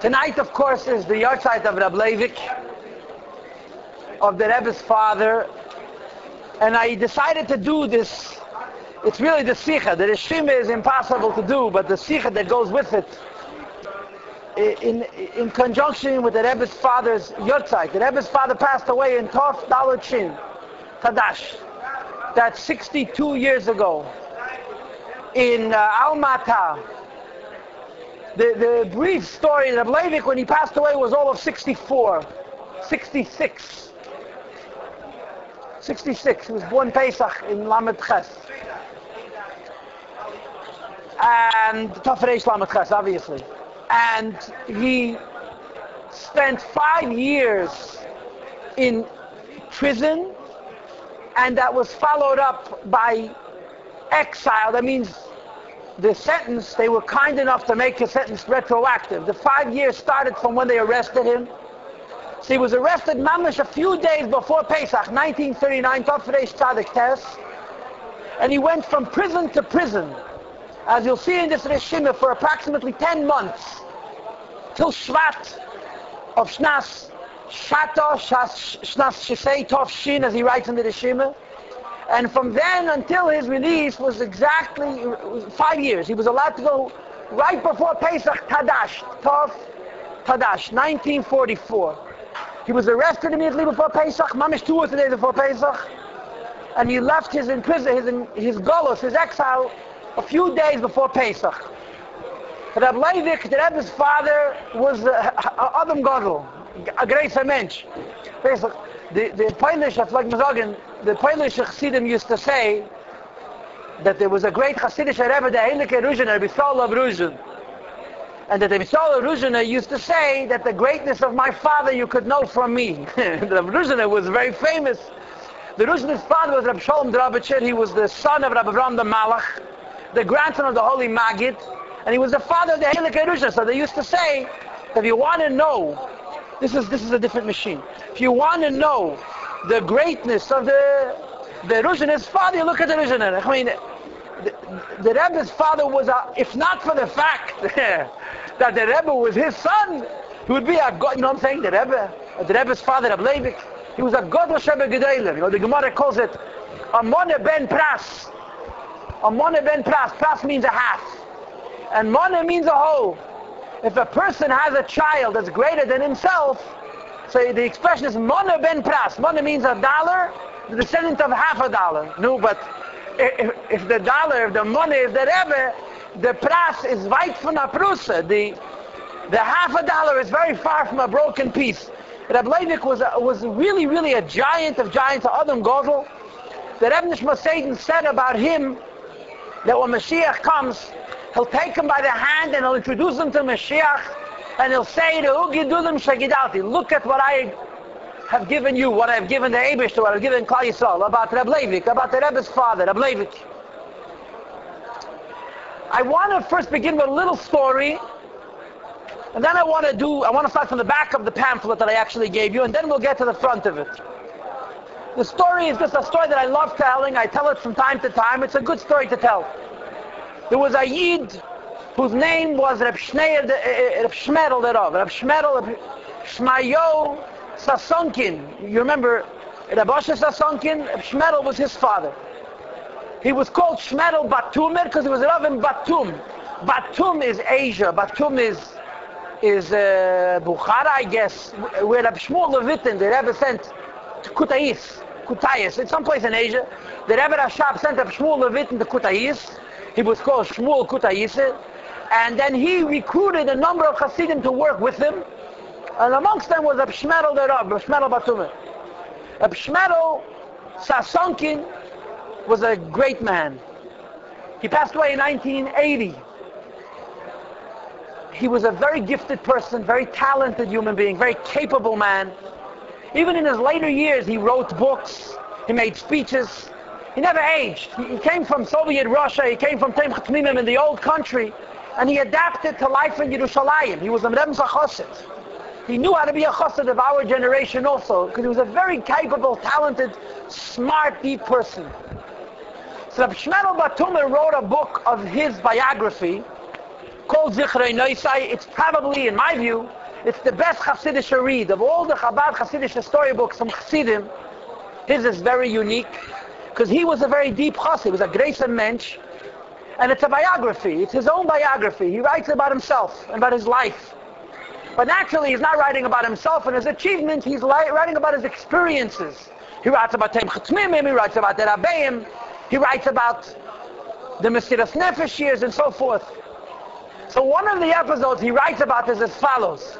Tonight, of course, is the yahrzeit of Rab Leivik, of the Rebbe's father, and I decided to do this. It's really the Sikha. The Rishima is impossible to do, but the Sikha that goes with it, in conjunction with the Rebbe's father's yahrzeit. The Rebbe's father passed away in Tov Daled Shin, Tadash. That's 62 years ago in Almata. The brief story of Leivik when he passed away was all of 66. 66. He was born Pesach in Lamed Ches. And Tafresh Lamed Ches, obviously. And he spent 5 years in prison, and that was followed up by exile. That means the sentence, they were kind enough to make the sentence retroactive. The 5 years started from when they arrested him. So he was arrested mamish a few days before Pesach, 1939, Tafresh Tzadik Tes, and he went from prison to prison, as you'll see in this Rishima, for approximately 10 months, till Shvat of Shnas Shato, Shnas Shisei Tov Shin, as he writes in the Rishima. And from then until his release was exactly 5 years. He was allowed to go right before Pesach, Tadash, Tov Tadash, 1944. He was arrested immediately before Pesach, mamish 2 or 3 days before Pesach, and he left his golus, his exile, a few days before Pesach. Rab Leivik, the Rebbe's father, was Adam Gadol, a great mensch. The Polish, the Polish Chassidim used to say that there was a great Chassidish Rebbe, the Heilige Ruzhin, Rabbi Saul of Ruzhin. And that the Saul of Ruzhin used to say that the greatness of my father you could know from me. The Ruzhin was very famous. The Ruzhin's father was Rab Shalom Drabitcher. He was the son of Rab Avram the Malach, the grandson of the Holy Maggid, and he was the father of the Heilige Ruzhin. So they used to say that if you want to know, this is a different machine. If you want to know the greatness of the Ruzhin's father, you look at the Ruzhin. I mean, the Rebbe's father was, if not for the fact that the Rebbe was his son, he would be a god. You know what I'm saying? The Rebbe's father, Rab Leivik, he was a Gadol Shebe Gedolim. You know, the Gemara calls it Amone ben Pras. Amone ben Pras. Pras means a half, and Mone means a whole. If a person has a child that's greater than himself, so the expression is Mone ben Pras. Mone means $1, the descendant of $50. No, but if the money is the Rebbe, the pras is weit von a prusa. The $50 is very far from a broken piece. Rab Leivik was really, really a giant of giants, Adam Gadol. The Rebbe Nishma Seiden said about him that when Mashiach comes, he'll take him by the hand and he'll introduce him to Mashiach, and he'll say to Ugidulim Shagidalti, look at what I have given you, what I have given the Eibush, what I have given Klal Yisrael, about Rab Leivik, about the Rebbe's father, Rab Leivik. I want to first begin with a little story, and then I want to start from the back of the pamphlet that I actually gave you, and then we'll get to the front of it. The story is just a story that I love telling. I tell it from time to time. It's a good story to tell. There was a Yid whose name was Reb Shmeel Reb Shmayo Sasonkin. You remember Reb Osher Sasonkin? Reb Shmeel was his father. He was called Shmeel Batumer because he was a Rav in Batum. Batum is Asia. Batum is Bukhara, I guess, where Reb Shmuel Levitin, the Rebbe, sent to Kutayis. It's someplace in Asia. The Rebbe Rashab sent Reb Shmuel Levitin to Kutayis. He was called Shmuel Kutayis. And then he recruited a number of Hasidim to work with him. And amongst them was Reb Shmeel the Rav, Reb Shmeel Batumer. Reb Shmeel Sasonkin was a great man. He passed away in 1980. He was a very gifted person, very talented human being, very capable man. Even in his later years, he wrote books, he made speeches. He never aged. He came from Soviet Russia, he came from Temchat Tmimim in the old country, and he adapted to life in Yerushalayim. He was a Remza Chassid. He knew how to be a Chassid of our generation also, because he was a very capable, talented, smart, deep person. So Reb Shmeel Batumer wrote a book of his biography, called Zichrei Noisai. It's probably, in my view, it's the best Hasidic read. Of all the Chabad Hasidic storybooks from Hasidim, his is very unique, because he was a very deep Chassid. He was a Greisa Mensch, and it's a biography. It's his own biography. He writes about himself and about his life. But naturally, he's not writing about himself and his achievements. He's writing about his experiences. He writes about Temchat Mimim, he writes about the Rabbeim, he writes about the Mesiras Nefesh years and so forth. So one of the episodes he writes about is as follows.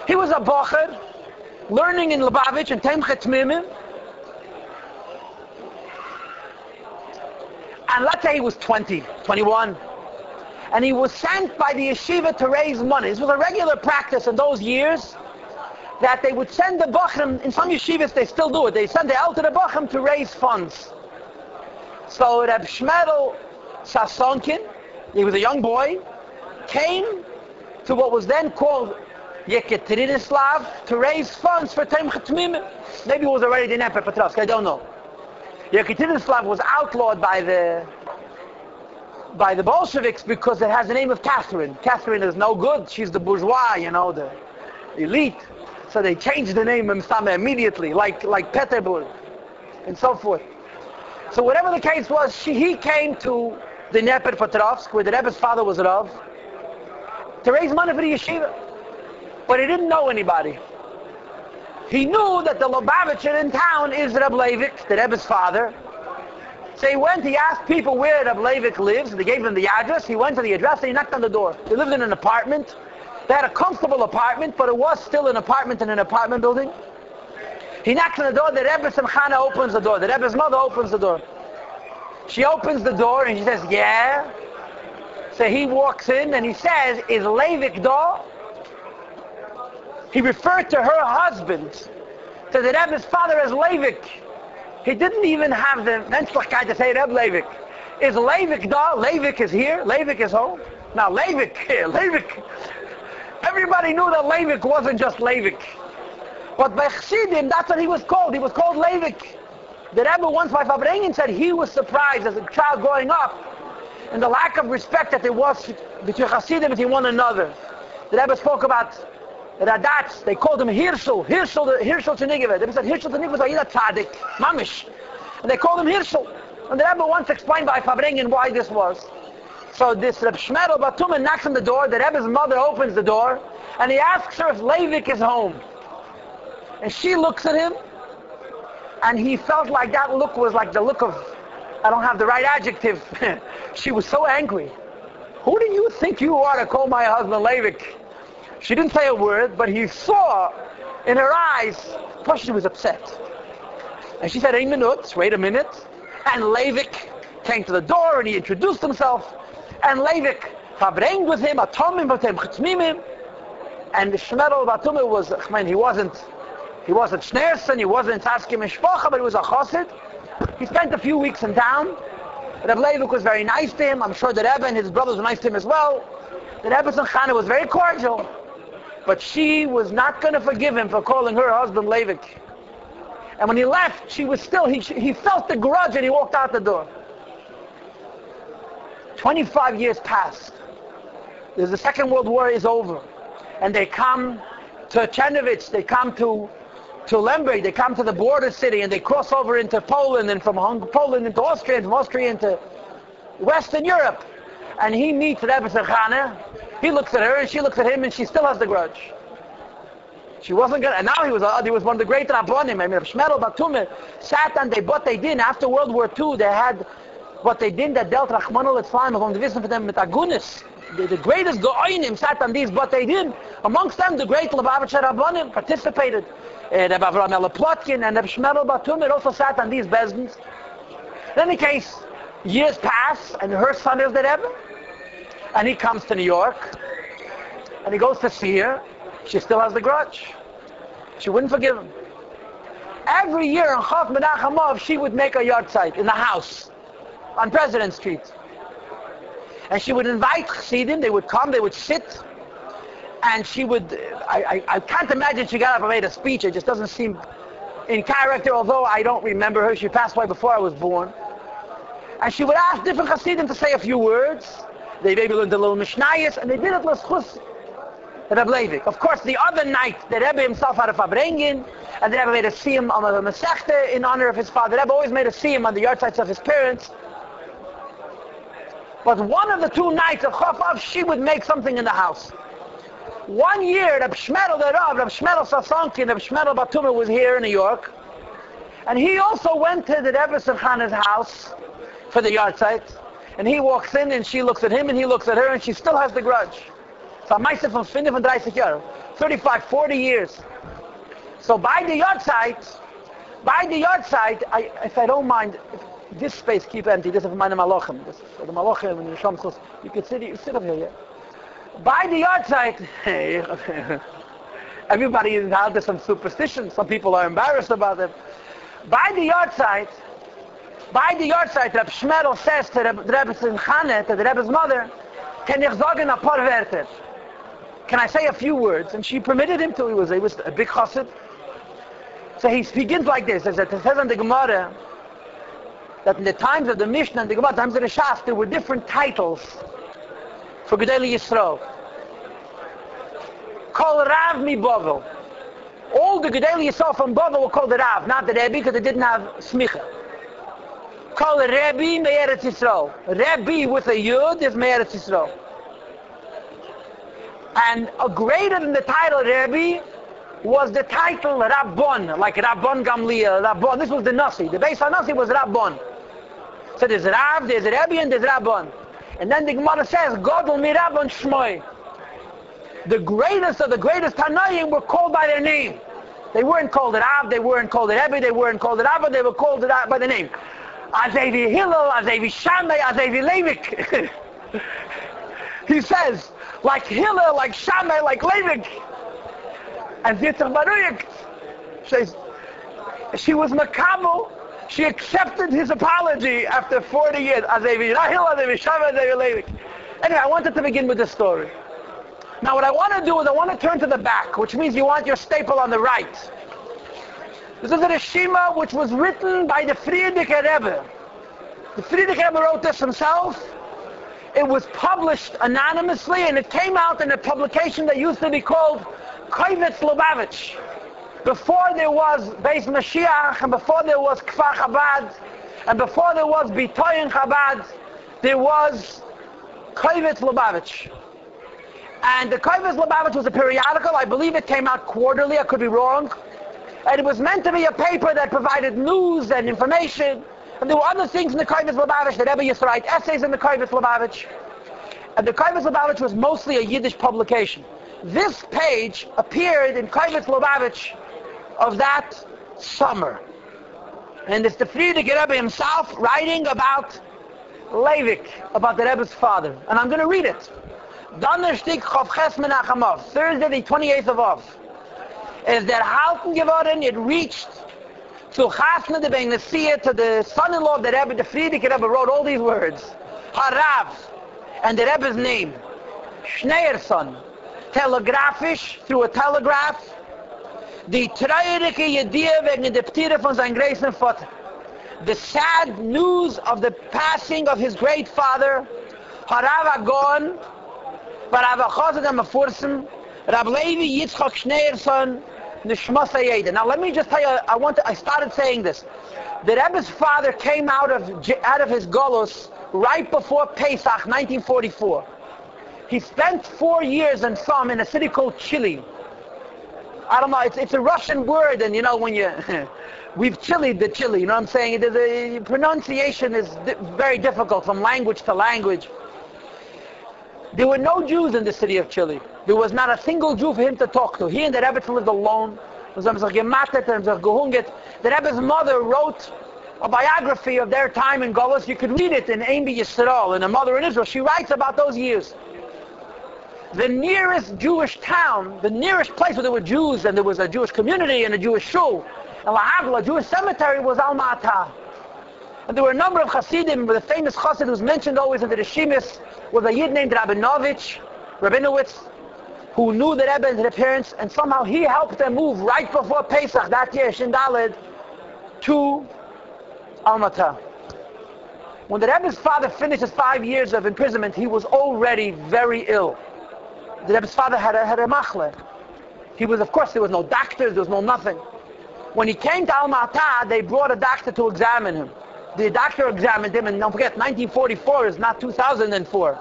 He was a bocher, learning in Lubavitch and Temchat Mimim. And let's say he was 20, 21. And he was sent by the yeshiva to raise money. This was a regular practice in those years, that they would send the bochrim, in some yeshivas they still do it, they send the elder bochrim to raise funds. So Reb Shmerel Sasonkin, he was a young boy, came to what was then called Yekaterinoslav to raise funds for Temchat Mimim. Maybe it was already the Dnepr Petrovsk, I don't know. Yekaterinoslav was outlawed by the Bolsheviks because it has the name of Catherine. Catherine is no good. She's the bourgeois, the elite. So they changed the name immediately, like Peterburg, and so forth. So whatever the case was, he came to the Dnepr Petrovsk, where the Rebbe's father was Rav, to raise money for the yeshiva. But he didn't know anybody. He knew that the Lubavitcher in town is Reb Leivik, the Rebbe's father. So he asked people where Reb Leivik lives. They gave him the address. He went to the address and he knocked on the door. They lived in an apartment. They had a comfortable apartment, but it was still an apartment in an apartment building. He knocks on the door. The Rebbe Simchana opens the door. The Rebbe's mother opens the door. She opens the door and she says, yeah. So he walks in and he says, is Leivik da? He referred to her husband, to the Rebbe's father, as Leivik. He didn't even have the menschlichkeit to say Reb Leivik. Is Leivik da? Leivik is here. Leivik is home. Now Leivik here. Leivik. Everybody knew that Leivik wasn't just Leivik. But by Chassidim, that's what he was called. He was called Leivik. The Rebbe once by Fabrengen said he was surprised as a child growing up and the lack of respect that there was between Chassidim between one another. The Rebbe spoke about Radatz. They called him Hirschel. Hirschel Tzenigev. They said Hirschel Tzenigev was a tzaddik, mamish. And they called him Hirschel. And the Rebbe once explained by Fabrengen why this was. So this Reb Shmerel Batumen knocks on the door. The Rebbe's mother opens the door, and he asks her if Leivik is home. And she looks at him, and he felt like that look was like the look of, I don't have the right adjective. She was so angry. Who do you think you are to call my husband Leivik? She didn't say a word, but he saw in her eyes, plus she was upset. And she said, wait a minute. And Leivik came to the door and he introduced himself. And Leivik verbringed with him, atomim v'tem chitzmimim. And the Shmerel Batume was, he wasn't Schneerson, he wasn't Tzadke Mishpacha, but he was a Chassid. He spent a few weeks in town. Reb Leivik was very nice to him. I'm sure the Rebbe and his brothers were nice to him as well. The Rebbe's Chana was very cordial. But she was not going to forgive him for calling her husband Leivik. And when he left, she was still, he felt the grudge and he walked out the door. 25 years passed. The Second World War is over. And they come to Chernovitz, they come to Lemberg, they come to the border city, and they cross over into Poland, and from Poland into Austria, and from Austria into Western Europe. And he meets Rebbe Zerchana. He looks at her, and she looks at him, and she still has the grudge. She wasn't going to, and now he was one of the great Rabbonim. I mean, Shmerel Batume sat and what they did after World War II, they had what they did that dealt Rachmanul Etzlaim, of the wissen for them with Agunis. The greatest Go'onim sat on these, but they did. Amongst them, the great Lubavitcher Rabbonim participated. Reb Avram Plotkin and Reb Shmerel Batume also sat on these bezdins. In any case, years pass, and her son is the Rebbe, and he comes to New York, and he goes to see her. She still has the grudge. She wouldn't forgive him. Every year on Chav Menachem, she would make a yard site in the house on President Street. And she would invite Chassidim, they would come, they would sit, and she would, I can't imagine she got up and made a speech. It just doesn't seem in character, although I don't remember her. She passed away before I was born. And she would ask different Chassidim to say a few words, They maybe learned a little Mishnayos, and they did it l'schus Reb Leivik. Of course, the other night, the Rebbe himself had a farbrengen, and the Rebbe made a siyum on a Masechta in honor of his father. The Rebbe always made a siyum on the yardside of his parents. But one of the 2 nights of Chofav, she would make something in the house. One year, Reb Shmerel the Rav, Reb Shmerel Sasonki, Reb Shmerel Batuma was here in New York, and he also went to the Rebbe Simchana's house for the yardside, and he walks in, and she looks at him, and he looks at her, and she still has the grudge. So I said from 35 years, 35, 40 years. So by the yardside, if I don't mind, if this space keep empty. This is my malachim. This for the malachim and the shamchus. You can sit up here. Yeah? By the yardside, everybody is out there some superstition. Some people are embarrassed about it. By the yardside, Reb Shmerel says to the Rebbe Simchane, to the Rebbe's mother, "Can ich sagen a paar Wörter? Can I say a few words?" And she permitted him to. He was a big chassid. So he begins like this. It says in the Gemara that in the times of the Mishnah and the Gemara, times of the Shas, there were different titles for Gedolei Yisrael. Kol Rav mi Bovel. All the Gedolei Yisrael from Bovel were called the Rav, not the Rebbe, because they didn't have smicha. Kol Rebbe me'eretz Yisrael. Rebbe with a Yud is me'eretz Yisrael. And greater than the title Rebbe was the title Rabbon, like Rabbon Gamliel, Rabbon. This was the Nasi. The base of Nasi was Rabbon. So there's Rav, there's Rebbe, and there's Rabbon. And then the Gemara says, Godel mi Rabbon Shmoi. The greatest of the greatest Tanaim were called by their name. They weren't called Rav, they weren't called Rebbe, they weren't called Rabbon, they were called by the name. Azevi Hillel, Azevi Shammai, Azevi Leivik. He says, like Hillel, like Shammai, like Leivik. And Yitzchak Baruyik, she was makabel. She accepted his apology after 40 years. Azevi Rahil, Azevi Shammai, Azevi Leivik. Anyway, I wanted to begin with this story. Now what I want to do is I want to turn to the back, which means you want your staple on the right. This is a Reshima which was written by the Frierdiker Rebbe. The Frierdiker Rebbe wrote this himself. It was published anonymously, and it came out in a publication that used to be called Kovetz Lubavitch. Before there was Beis Mashiach, and before there was Kfar Chabad, and before there was Bitoyin Chabad, there was Kovetz Lubavitch. And the Kovetz Lubavitch was a periodical. I believe it came out quarterly. I could be wrong. And it was meant to be a paper that provided news and information. And there were other things in the Kovetz Lubavitch. The Rebbe used to write essays in the Kovetz Lubavitch. And the Kovetz Lubavitch was mostly a Yiddish publication. This page appeared in Kovetz Lubavitch of that summer. And it's the Frierdiker Rebbe himself writing about Leivik, about the Rebbe's father. And I'm going to read it. Donnerstag Chof Ches Menachem Av, Thursday the 28th of Av, is der Halten geworden, it reached to Chasna de Ben Nesiah, to the son-in-law of the Rebbe. The Frierdiker Rebbe wrote all these words. Harav, and the Rebbe's name, Schneerson, telegrafisch, through a telegraph, die treurige Yediyah wegen der Ptire von seinem großen Vater. The sad news of the passing of his great father, Harav Agon, Barav Achazad HaMefursem, Rab Levi Yitzchak Schneerson, Nishmas HaYeda. Now let me just tell you, I started saying this. The Rebbe's father came out of his Golus right before Pesach, 1944. He spent 4 years and some in a city called Chile. I don't know, it's a Russian word, and you know, when you, we've chilied the Chile, you know what I'm saying? The pronunciation is very difficult from language to language. There were no Jews in the city of Chile. There was not a single Jew for him to talk to. He and the Rebbe lived alone. The Rebbe's mother wrote a biography of their time in Golus. You could read it in Ein B'Yisrael, in A Mother in Israel. She writes about those years. The nearest Jewish town, the nearest place where there were Jews and there was a Jewish community and a Jewish shul, and a Jewish cemetery, was Alma Ata. And there were a number of Hasidim. The famous Chassid who's mentioned always in the Rishimis was a Yid named Rabinowitz, who knew the Rebbe and their parents, and somehow he helped them move right before Pesach that year, Shin Daled, to Alma Ata. When the Rebbe's father finished his 5 years of imprisonment, he was already very ill. The Rebbe's father had a machle. He was, of course, there was no doctors, there was no nothing. When he came to Alma-Ata, they brought a doctor to examine him. The doctor examined him, and don't forget, 1944 is not 2004.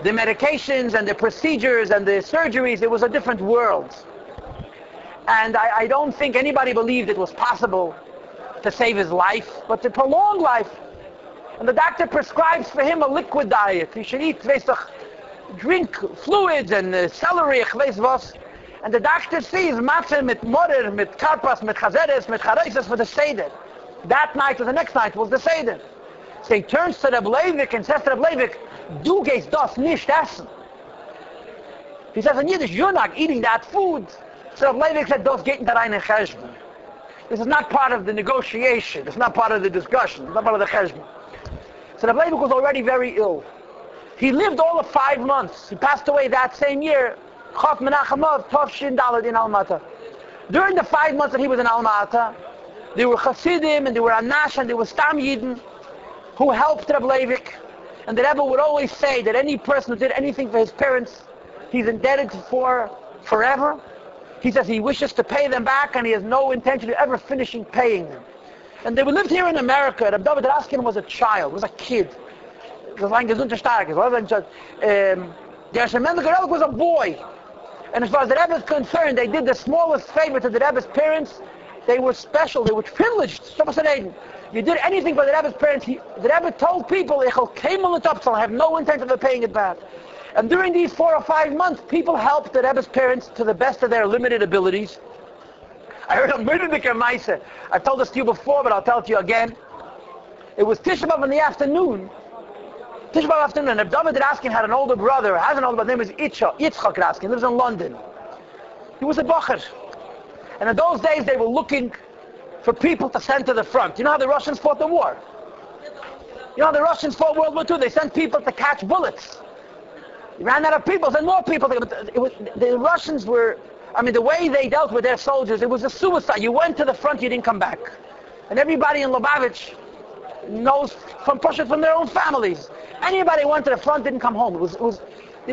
The medications and the procedures and the surgeries, it was a different world. And I don't think anybody believed it was possible to save his life, but to prolong life. And the doctor prescribes for him a liquid diet. He should eat, drink fluids and celery, and the doctor sees matzah mit morer, mit karpas, mit chazeres, mit chareses for the Seder. That night or the next night was the Seder. So he turns to Reb Leivik and says to Reb Leivik, "Du gehst das nicht essen." He says in Yiddish, "You're not eating that food." So Reb Leivik said, "Das geht in der reine cheshbon." This is not part of the negotiation. It's not part of the discussion. It's not part of the cheshbon. So Reb Leivik was already very ill. He lived all of 5 months. He passed away that same year, Chof Menachemov, Tov Shin Daled in Alma-Ata. During the 5 months that he was in Alma-Ata, there were Hasidim and there were Anash and there were Stam Yidden who helped Reb Leivik. And the Rebbe would always say that any person who did anything for his parents, he's indebted for forever. He says he wishes to pay them back and he has no intention of ever finishing paying them. And they lived here in America. Reb David Raskin was a child, was a kid. Das war ein gesunder Starkes. Der Shemen was a boy. And as far as the Rebbe is concerned, they did the smallest favor to the Rebbe's parents. They were special, they were privileged. You did anything for the Rebbe's parents. The Rebbe told people, I have no intention of paying it back. And during these 4 or 5 months, people helped the Rebbe's parents to the best of their limited abilities. I heard a Mürdiker Meise. I've told this to you before, but I'll tell it to you again. It was Tisha B'Av in the afternoon. Tisha B'Av afternoon, and David Raskin had an older brother, has an older brother, his name is Yitzchak Raskin, lives in London. He was a bocher. And in those days, they were looking for people to send to the front. You know how the Russians fought the war? You know how the Russians fought World War II? They sent people to catch bullets. They ran out of people, sent more people. The Russians were, the way they dealt with their soldiers, it was a suicide. You went to the front, you didn't come back. And everybody in Lubavitch knows from their own families. Anybody who went to the front didn't come home. There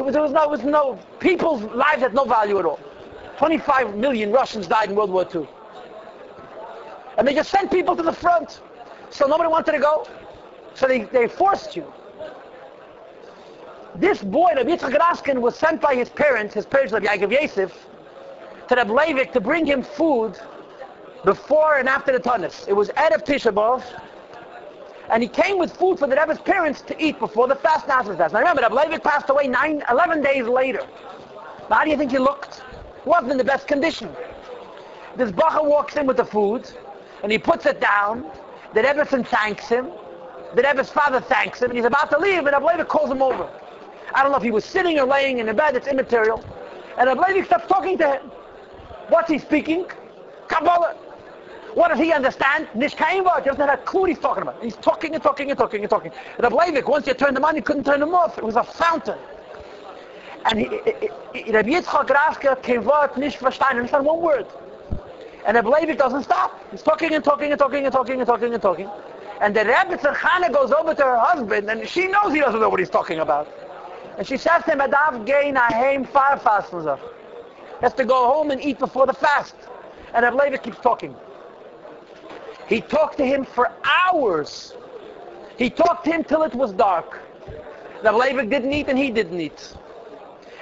was no people's lives had no value at all. 25 million Russians died in World War II. And they just sent people to the front. So nobody wanted to go. So they forced you. This boy, Rabbi Yitzchak Raskin, was sent by his parents Rabbi Yaakov Yosef, to Reb Leivik to bring him food before and after the Tanis. It was Erev Tisha B'Av. And he came with food for the Rebbe's parents to eat before the fast Nazareth fast. Now remember, Reb Leivik passed away 11 days later. Now how do you think he looked? He wasn't in the best condition. This bacher walks in with the food, and he puts it down. The Rebbetzin thanks him. The Rebbe's father thanks him, and he's about to leave, and Reb Leivik calls him over. I don't know if he was sitting or laying in a bed, it's immaterial. And Reb Leivik starts talking to him. What's he speaking? Kabbalah. What does he understand? Nish kein Wort. He doesn't have a clue what he's talking about. He's talking and talking and talking and talking. Reb Leivik, once you turned him on, you couldn't turn him off. It was a fountain. And Rabbi Yitzchak Raskin kein Wort nicht verstehen, nicht one word. And Reb Leivik doesn't stop. He's talking and talking and talking and talking and talking and talking. And the Rebbetzin Chana goes over to her husband, and she knows he doesn't know what he's talking about. And she says to him, "Adav gei naheim far fasten." He has to go home and eat before the fast. And Reb Leivik keeps talking. He talked to him for hours. He talked to him till it was dark. Reb Leivik didn't eat and he didn't eat.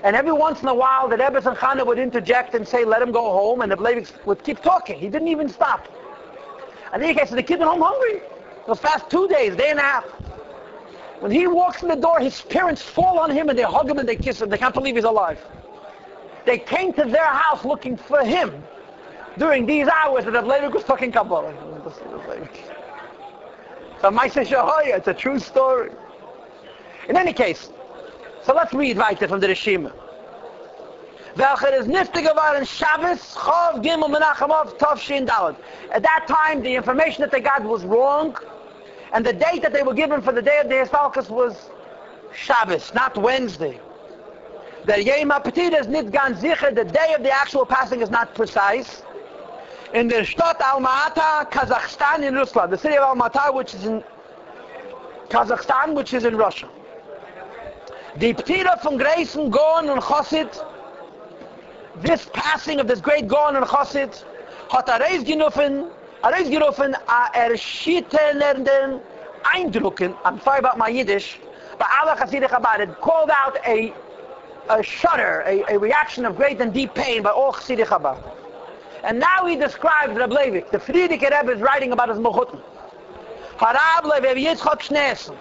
And every once in a while, the Rebbe and Chana would interject and say, "Let him go home," and Reb Leivik would keep talking. He didn't even stop. And in any case, the kid went home hungry. It was fast 2 days, day and a half. When he walks in the door, his parents fall on him and they hug him and they kiss him. They can't believe he's alive. They came to their house looking for him during these hours that Reb Leivik was talking Kabbalah. So Maisa Shahoya, it's a true story. In any case, so let's read weiter from the Rishima. Welcher is nifte geworden Shabbos, Chov, Gimel, Menachemov, Tov, Shin, Daled. At that time, the information that they got was wrong, and the date that they were given for the day of the Histalkus was Shabbos, not Wednesday. The Yom HaPetida is nicht ganz sicher, the day of the actual passing is not precise. In the Stadt Alma-Ata, Kazakhstan in Rusland, the city of Alma-Ata, which is in Kazakhstan, which is in Russia. The Ptira from Grayson, Gaon and Chassid, this passing of this great Gaon and Chassid, hat gerufen erschütternden Eindrucken, I'm sorry about my Yiddish, but alle Hasidic Chabad, it called out a shudder, a reaction of great and deep pain by all Hasidic Chabad. And now he describes Reb Leivik. The Frierdiker Rebbe is writing about his Mechutten. Harab Leivik Yitzchak Schneerson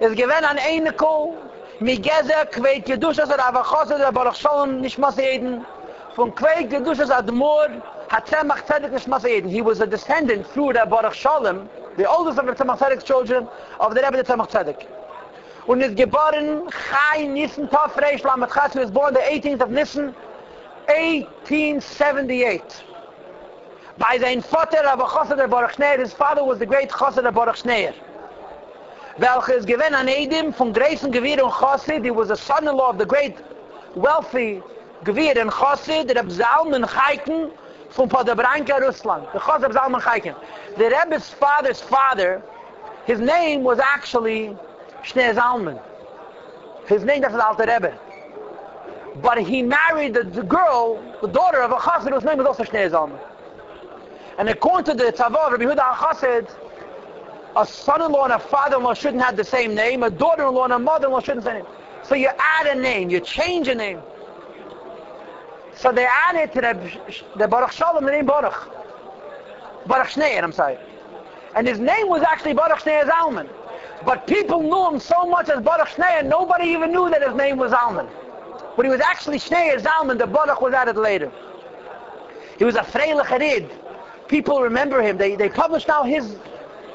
is given an Einekel, Migezer Kveit Kedushas Rav Chassid der Baruch Shalom Nishmas Eden, von Kveit Kedushas Admor Hatzemach Tzedek Nishmas Eden. He was a descendant through the Baruch Shalom, the oldest of the Tzemach Tzedek's children, of the Rebbe the Tzemach Tzedek. Und is geboren Chai Nissen Tov Reish Lamed Ches, who was born the 18th of Nissen, 1878. By sein Vater Rav Chassid der Baruch Schneer, his father was the great Chassid der Baruch Schneer. Welche is given an Edim von Grayson Gewir und Chassid. He was a son-in-law of the great wealthy Gewir and Chassid, Reb Zalman Chaiken from Podebranka, Rusland. The Chassid Zalman Chaiken. The Rebbe's father's father, his name was actually Shneer Zalman. His name was Alter Rebbe. But he married the girl, the daughter of a Chassid, whose name was also Shneer Zalman. And according to the Tzavah of Rabbi Yehuda Chassid, a son-in-law and a father-in-law shouldn't have the same name. A daughter-in-law and a mother-in-law shouldn't have the same name. So you add a name, you change a name. So they added to the Baruch Shalom the name Baruch. Baruch Schneer, I'm sorry. And his name was actually Baruch Schneer Zalman. But people knew him so much as Baruch Schneer, nobody even knew that his name was Zalman. But he was actually Schneer Zalman, the Baruch was added later. He was a Freilich Harid. People remember him. They published now his...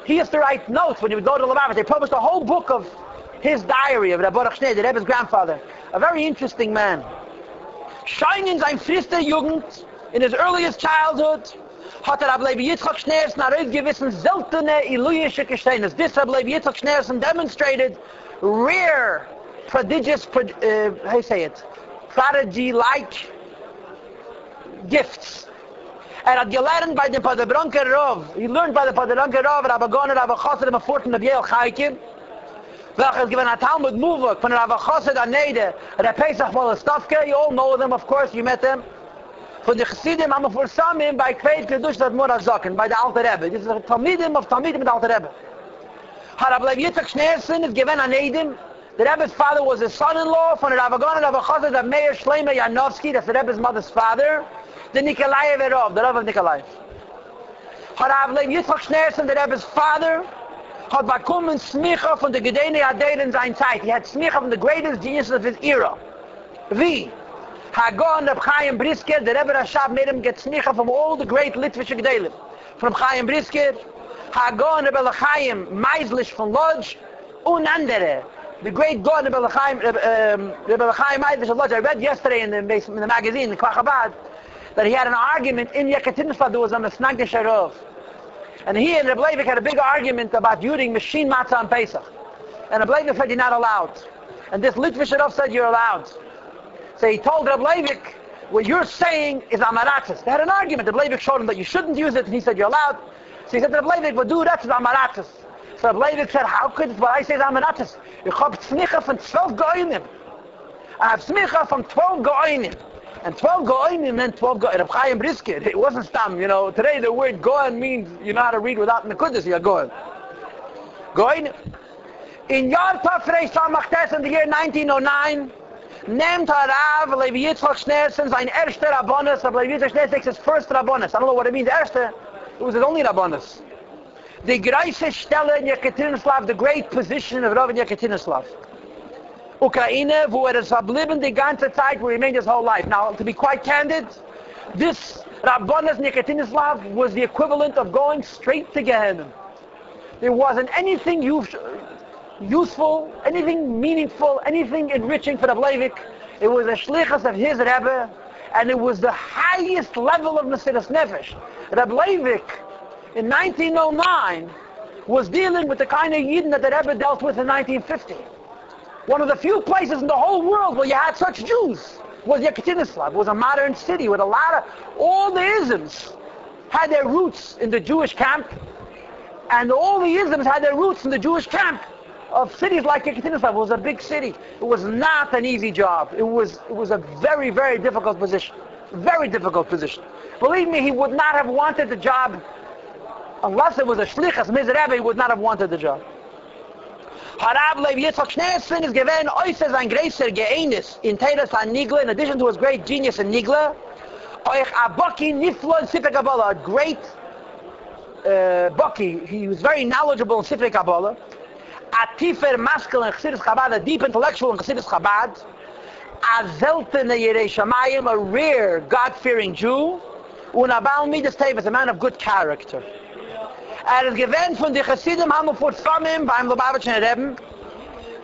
He used to write notes when he would go to Lubavitch. They published a whole book of his diary of Baruch Schneer, the Rebbe's grandfather. A very interesting man. Schein in sein frühester Jugend, in his earliest childhood, hat Reb Levi Yitzchak Schneerson herausgewiesen seltene illuische Geschehnisse. This Reb Levi Yitzchak Schneerson demonstrated rare, prodigious, prodigy-like gifts. Had gelernt by the Podebranka Rav. He learned by the Podebranka Rav, Rabbi Gon and Rabbi Chassid, and Fortin of Yale Chaikim. Welches given a Talmud Muvok from Rabbi Chassid Anede, Rabbi Pesach Molestavke. You all know them, of course, you met them. Von the Chassidim, I'm for some him by Kveit Kedush that Mora Zaken, by the Alter Rebbe. This is a Talmidim of Talmidim with Alter Rebbe. Rabbi Levi Yitzchak Schneerson is given an Edim. The Rebbe's father was his son-in-law from Rabbi Gon and Rabbi Chassid of Meir Shleima Yanovsky. That's the Rebbe's mother's father. The Nikolaev Rav, the Rav of Nikolaev. Rav Levi Yitzchak Schneerson, the Rebbe's father, had bekommen Smicha von der Gedene Ader in seiner Zeit. He had Smicha from the greatest geniuses of his era. Wie? Hagon Reb Chaim Brisker, the Rebbe Rashab made him get Smicha from all the great Litvische Gedelim. From Chaim Brisker, Hagon Reb Chaim Meislish from Lodz, und andere. The great God Reb Chaim Meislish of Lodz. I read yesterday in the magazine, the Kvachabad, that he had an argument in Yekaterinslav that was on the Snagdish Arov. And he and Reb Leivik had a big argument about using machine matzah on Pesach. And Reb Leivik said you're not allowed. And this Litvish Arov said you're allowed. So he told Reb Leivik, what you're saying is amaratzis. They had an argument. Reb Leivik showed him that you shouldn't use it, and he said you're allowed. So he said to Reb Leivik, well, do that is amaratzis. So Reb Leivik said, how could what I say is amaratzis? Ich hab smicha from 12 goinim. I have smicha from 12 goinim. And 12 go'onim meant 12 go'onim. Reb Chaim Brisker, it wasn't stam, you know. Today the word go'on means you know how to read without nekudas, you're go'on. Go'onim. In Yar Tafrei Samachtes in the year 1909, named Rav Levi Yitzchak Schneerson sein erster Rabbonis. Rav Levi Yitzchak Schneerson takes his first Rabbonis. I don't know what it means, erster. It was his only Rabbonis. The greatest Stelle in Yekaterinslav, the great position of Rav in Yekaterinslav. Ukraine, wo is verblieben die ganze Zeit, who remained his whole life. Now, to be quite candid, this Rabbonis Yekaterinslav was the equivalent of going straight to Gehenna. There wasn't anything useful, anything meaningful, anything enriching for the Leivik. It was a shlichus of his Rebbe, and it was the highest level of Mesiras Nefesh. Reb Leivik, in 1909, was dealing with the kind of Yidden that the Rebbe dealt with in 1950. One of the few places in the whole world where you had such Jews was Yekaterinslav. It was a modern city with a lot of, all the isms had their roots in the Jewish camp, and all the isms had their roots in the Jewish camp. of cities like Yekaterinslav. It was a big city. It was not an easy job. It was a very, very difficult position. Very difficult position. Believe me, he would not have wanted the job unless it was a shlichus Mizrebe. He would not have wanted the job. Harav Levi Yitzchak Schneerson is given oises ein greiser geeines in Teres an Nigla, in addition to his great genius in Nigla, oich a Baki Niflo in Sifrei Kabbalah, a great Baki. He was very knowledgeable in Sifrei Kabbalah. A tiefer maskel in Chassidus Chabad, a deep intellectual in Chassidus Chabad. A zeltene Yerei Shamayim, a rare God-fearing Jew. Und a Baal Midas Tevis, a man of good character. Is given from the Chassidim Hamufut from him by Lubavitcher Rebbe.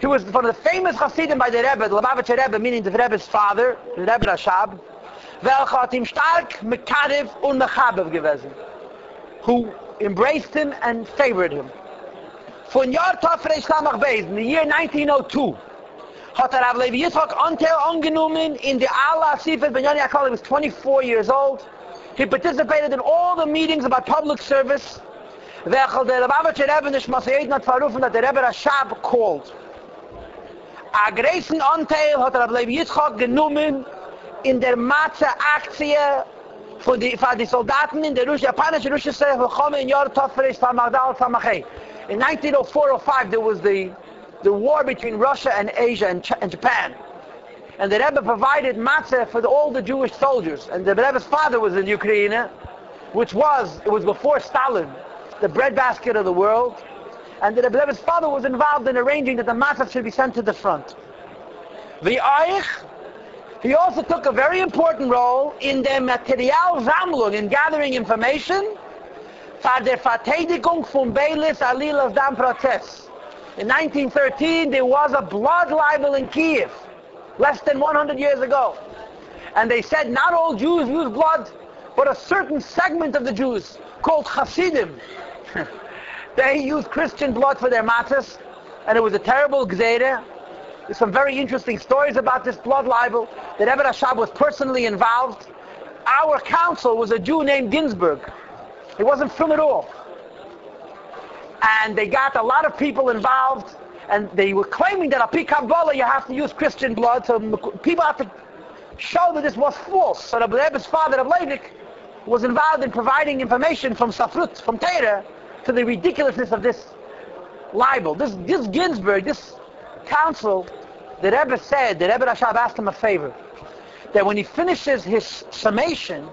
He was one of the famous Chassidim by the Rebbe, the Lubavitcher Rebbe, meaning the Rebbe's father, the Rebbe Rashab. Welcher hat ihm stark mekarev und mechabev gewesen. Who embraced him and favored him. Von Jahr Tafrei Shlamach Beis, in the year 1902, hat Rav Levi Yitzchak Anteil angenommen in the Allah Sifet Ben-Yoni Akal. He was 24 years old. He participated in all the meetings about public service. Welcher der Lubavitcher Rebbe nicht Masayid hat verrufen, that the Rebbe Rashab called. A greisen Anteil hat Rav Levi Yitzchak genommen in der Matze-Aktie für die Soldaten in der japanische Russische Willkommen in Jahr Tafrei Shlamach Samachei. In 1904-05 there was the war between Russia and Asia and Japan. And the Rebbe provided matzah for all the Jewish soldiers. And the Rebbe's father was in Ukraine, it was before Stalin, the breadbasket of the world. And the Rebbe's father was involved in arranging that the matzah should be sent to the front. He also took a very important role in the Materialsammlung, in gathering information for der Verteidigung von Beilis Alilas Dam Prozess. In 1913, there was a blood libel in Kiev, less than 100 years ago. And they said not all Jews use blood, but a certain segment of the Jews, called Hasidim, they used Christian blood for their matzahs, and it was a terrible gzeira. There's some very interesting stories about this blood libel. The Rebbe Rashab was personally involved. Our counsel was a Jew named Ginsburg. He wasn't from at all. And they got a lot of people involved, and they were claiming that Api Kabbalah you have to use Christian blood, so people have to show that this was false. So the Rebbe's father of Leivik was involved in providing information from Safrut, from Torah, to the ridiculousness of this libel. This Ginsburg, this counsel, the Rebbe said, the Rebbe Rashab asked him a favor, that when he finishes his summation,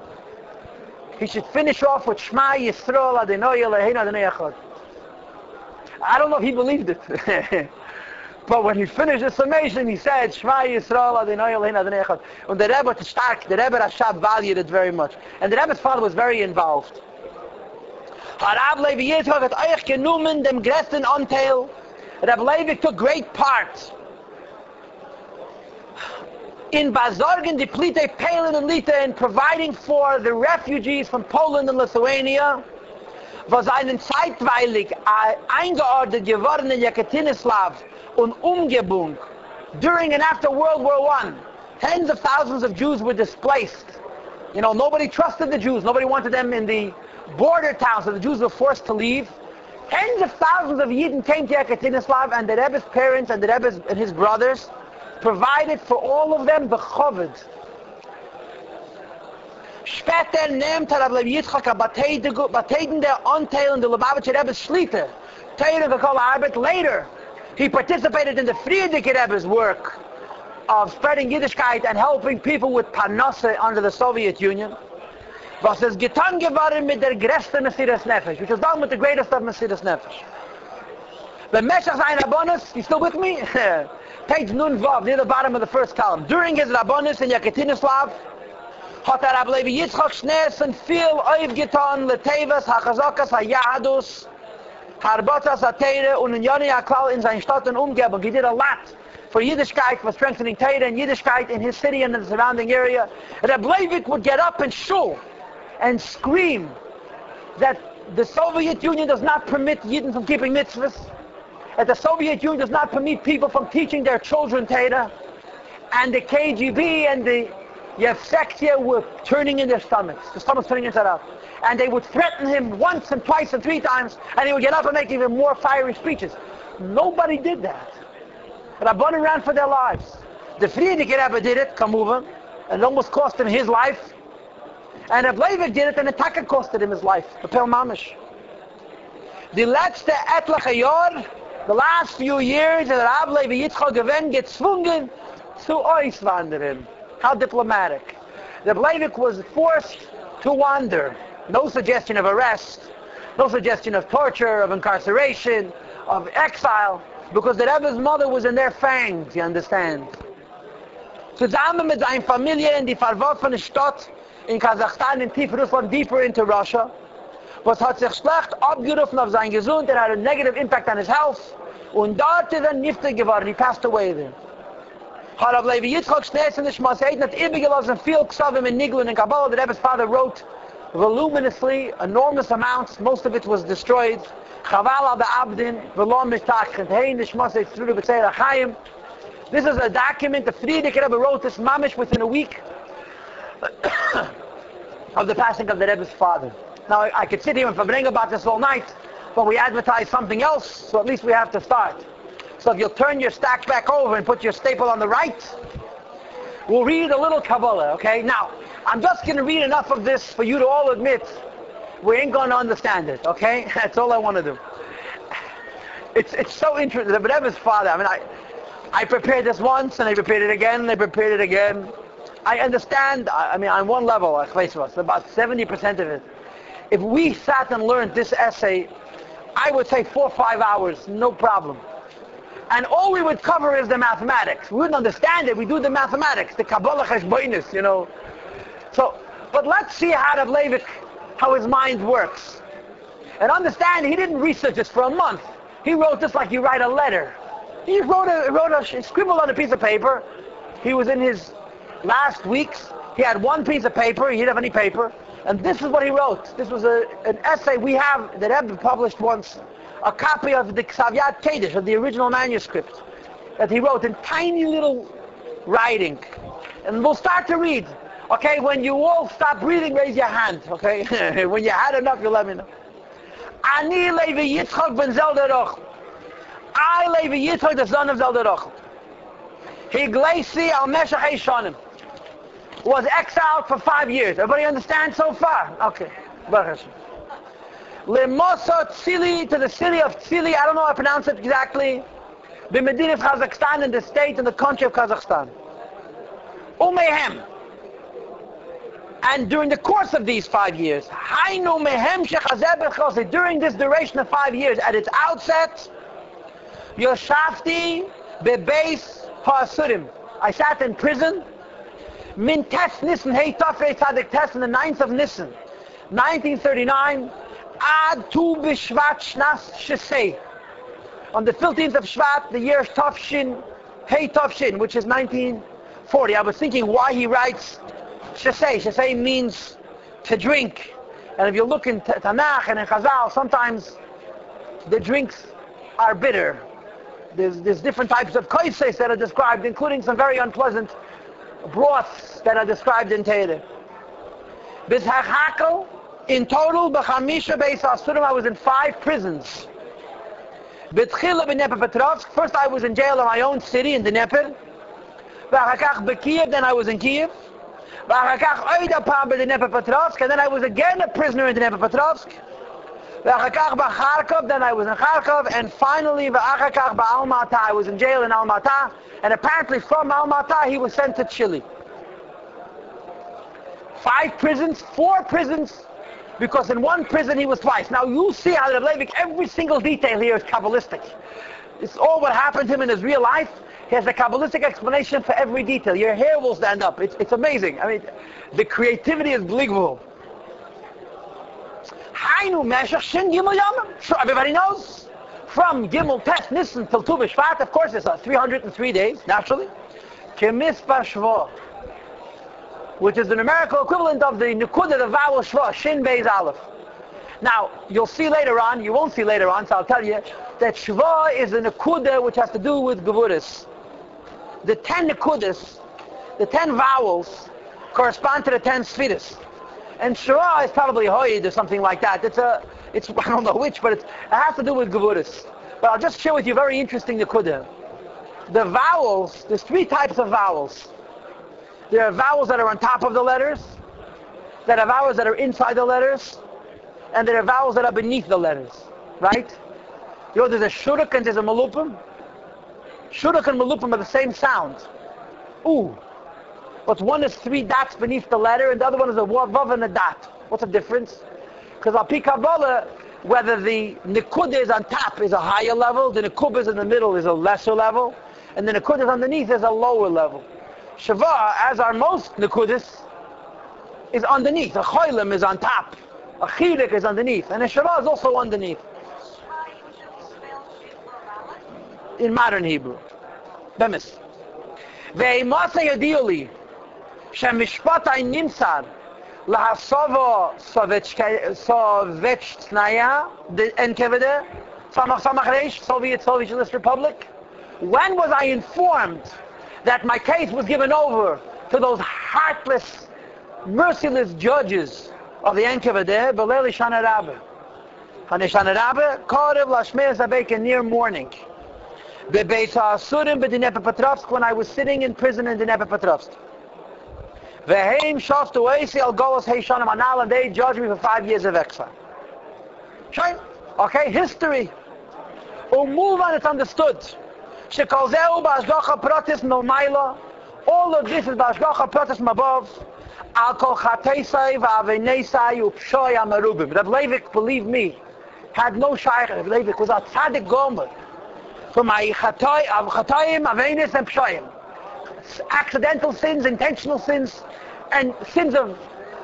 he should finish off with Shema Yisrael Adonai Eloheinu Adonai Echad. I don't know if he believed it. But when he finished the summation, he said, Shema Yisrael Adonai Eloheinu Adonai Echad. And the Rebbe Rashab valued it very much. And the Rebbe's father was very involved. Rav Levi Yitzchak hat euch genommen dem größten Anteil. Rav Levi took great part in Bazorgen, die Plite, Poland and Lithuania, in providing for the refugees from Poland and Lithuania, was einen zeitweilig eingeordnet geworden in Yekaterinslav und Umgebung. During and after World War I, tens of thousands of Jews were displaced. You know, nobody trusted the Jews. Nobody wanted them in the border towns, so the Jews were forced to leave. Tens of thousands of Yidden came to Yekaterinslav, and the Rebbe's parents and the Rebbe's and his brothers provided for all of them the choved. Später nimmt Rav Levi Yitzchak a betätigender Anteil in the Lubavitcher Rebbe's Shlita. Later, he participated in the Frierdiker Rebbe's work of spreading Yiddishkeit and helping people with Parnasse under the Soviet Union. Was ist getan geworden mit der größten Mesiras Nefesh, which was done with the greatest of Mesiras Nefesh. The Meshach Zayin Rabbanus, you still with me? Page Nun Vav, near the bottom of the first column. During his Rabbanus in Yekaterinslav, hat Rav Levi Yitzchak Schneerson viel aufgetan, Letevas, Hachazakas, Hayahadus, Harbatas, Hatere, und in Yoni Aklal in seiner Stadt und Umgebung. He did a lot for Yiddishkeit, for strengthening Torah and Yiddishkeit in his city and in the surrounding area. Reb Leivik would get up in shul and scream that the Soviet Union does not permit Yidden from keeping mitzvahs, that the Soviet Union does not permit people from teaching their children Torah, and the KGB and the Yevsektia were turning in their stomachs. The stomachs turning inside out. And they would threaten him once and twice and three times, and he would get up and make even more fiery speeches. Nobody did that. Rabbanim ran for their lives. The Frierdiker Rebbe did it, Kamuva, and it almost cost him his life. And Reb Leivik did it, and it taka costed him his life. The Pel Mamish. The letzte etliche Jahr, the last few years, that Rab Levi Yitzchak gewinnt, gezwungen zu auswandern. How diplomatic. Reb Leivik was forced to wander. No suggestion of arrest, no suggestion of torture, of incarceration, of exile, because the Rebbe's mother was in their fangs, you understand. Zusammen mit seiner Familie in die verworfene Stadt in Kasachstan, in tief Russland, deeper into Russia, was hat sich schlecht abgerufen auf sein Gesund, and had a negative impact on his health, und dort ist niftig geworden, he passed away there. Harav Levi Yitzchak Shneis in the Shmas Eid, not ibegelassen viel Ksavim in Niglun and Kabbalah. The Rebbe's father wrote voluminously, enormous amounts, most of it was destroyed. Chaval Abdin, Velom Mishtach, Hein, the Shmas Eid, through the B'Tzeir HaChaim. This is a document, the Frierdiker Rebbe wrote this mamish within a week of the passing of the Rebbe's father. Now, I could sit here and bring about this all night, but we advertise something else, so at least we have to start. So if you'll turn your stack back over and put your staple on the right, we'll read a little Kabbalah, okay? Now, I'm just going to read enough of this for you to all admit we ain't going to understand it, okay? That's all I want to do. It's so interesting. The Rebbe's father, I prepared this once, and I prepared it again, and I prepared it again. I understand, on one level, about 70% of it. If we sat and learned this essay, I would say 4 or 5 hours, no problem. And all we would cover is the mathematics. We wouldn't understand it, we do the mathematics, the Kabbalah Cheshboinus, So, but let's see how his mind works. And understand, he didn't research this for a month. He wrote this like you write a letter. He scribbled on a piece of paper. He was in his last weeks. He had one piece of paper, he didn't have any paper. And this is what he wrote. This was an essay we have that Rebbe published once. A copy of the Ksaviyat Kodesh, of the original manuscript, that he wrote in tiny little writing. And we'll start to read. Okay, when you all stop breathing, raise your hand, okay? When you had enough, you let me know. Ani Levi Yitzchak ben Zelderoch. I, Levi Yitzchak, the son of Zelderoch. Higleisi al Meshach Eishonim. Was exiled for 5 years. Everybody understand so far? Okay. Baruch Hashem. Lemosot Tzili, to the city of Tzili, I don't know how to pronounce it exactly. The Medina of Kazakhstan, in the state, in the country of Kazakhstan. Umehem. And during the course of these 5 years, Hainu Mehem Shechazeh B'Choseh, during this duration of 5 years, at its outset, Yoshafti Bebeis Ha'asurim. I sat in prison. Min Tes Nissen, Hey Tafrei Tzadik Tes, on the 9th of Nissen, 1939, Ad Tu B'Shvat Shnas Shesei. On the 15th of Shvat, the year Tafshin, Hey Tafshin, which is 1940. I was thinking why he writes Shesei. Shesei means to drink. And if you look in Tanakh and in Chazal, sometimes the drinks are bitter. There's different types of koises that are described, including some very unpleasant broths that are described in Torah. B'Hachakel, in total, b'chamisha beis asurim, I was in 5 prisons. B'tchila b'Dnepropetrovsk, first I was in jail in my own city, in Dnepr. B'achakach b'Kiev, then I was in Kiev. B'achakach oida pam b'Dnepropetrovsk, and then I was again a prisoner in Dnepropetrovsk. B'achakach b'Kharkov, then I was in Kharkov, and finally b'achakach b'Almata, I was in jail in Almata, and apparently from Almata he was sent to Chile. 5 prisons, 4 prisons, because in one prison he was twice. Now you'll see how Reb Leivik, every single detail here is Kabbalistic. It's all what happened to him in his real life. He has a Kabbalistic explanation for every detail. Your hair will stand up. It's amazing. The creativity is believable. Hainu Meshach Shin Gimel Yomim. Sure, everybody knows. From Gimel Tes Nissen till Tu B'Shvat, of course, it's 303 days, naturally. Kemispa Shvo, which is the numerical equivalent of the Nekuda, the vowel Shva, Shin Beis Aleph. Now, you'll see later on, you won't see later on, so I'll tell you, that Shva is a Nekuda which has to do with Gevuris. The 10 Nekudas, the 10 vowels, correspond to the 10 Sfiras. And Shva is probably Hoyd or something like that. It's I don't know which, but it has to do with Gevuris. But I'll just share with you a very interesting nekuda. The vowels, there's three types of vowels. There are vowels that are on top of the letters, there are vowels that are inside the letters, and there are vowels that are beneath the letters, right? You know, there's a shuruk and there's a malupim. Shuruk and malupim are the same sound. Ooh. But one is 3 dots beneath the letter, and the other one is a vav and a dot. What's the difference? Because al pi Kabbalah, whether the nikud is on top is a higher level, the nikud is in the middle is a lesser level, and the nikud is underneath is a lower level. Shava, as are most nikudis, is underneath. A cholim is on top. A chirik is underneath. And a shava is also underneath. In modern Hebrew. Bemis. Ve'imasa yadiyoli shemishpatai nimsar lahasavo sovechnaya the NKVD Samach Reish, Soviet Socialist Republic. When was I informed that my case was given over to those heartless, merciless judges of the NKVD? Beleli Shana Rabbe. Shana Rabbe, Korev Lashmei Zabek, near morning. Bebeit HaSurim b'Dnepropetrovsk, when I was sitting in prison in Dnepropetrovsk. Veheim shaftu eisi al golos heishanim anal, and they judged me for 5 years of exile. Okay, history. Move on, it's understood. Shekolzeu b'ashgacha pratis milmayla. All of this is b'ashgacha pratis from above. Al kol chateisai v'avenesai upshoi amarubim. Reb Leivik, believe me, had no shaykh. Reb Leivik was a tzaddik gomer. For my chatayim, avenis, and pshoyim. Accidental sins, intentional sins, and sins of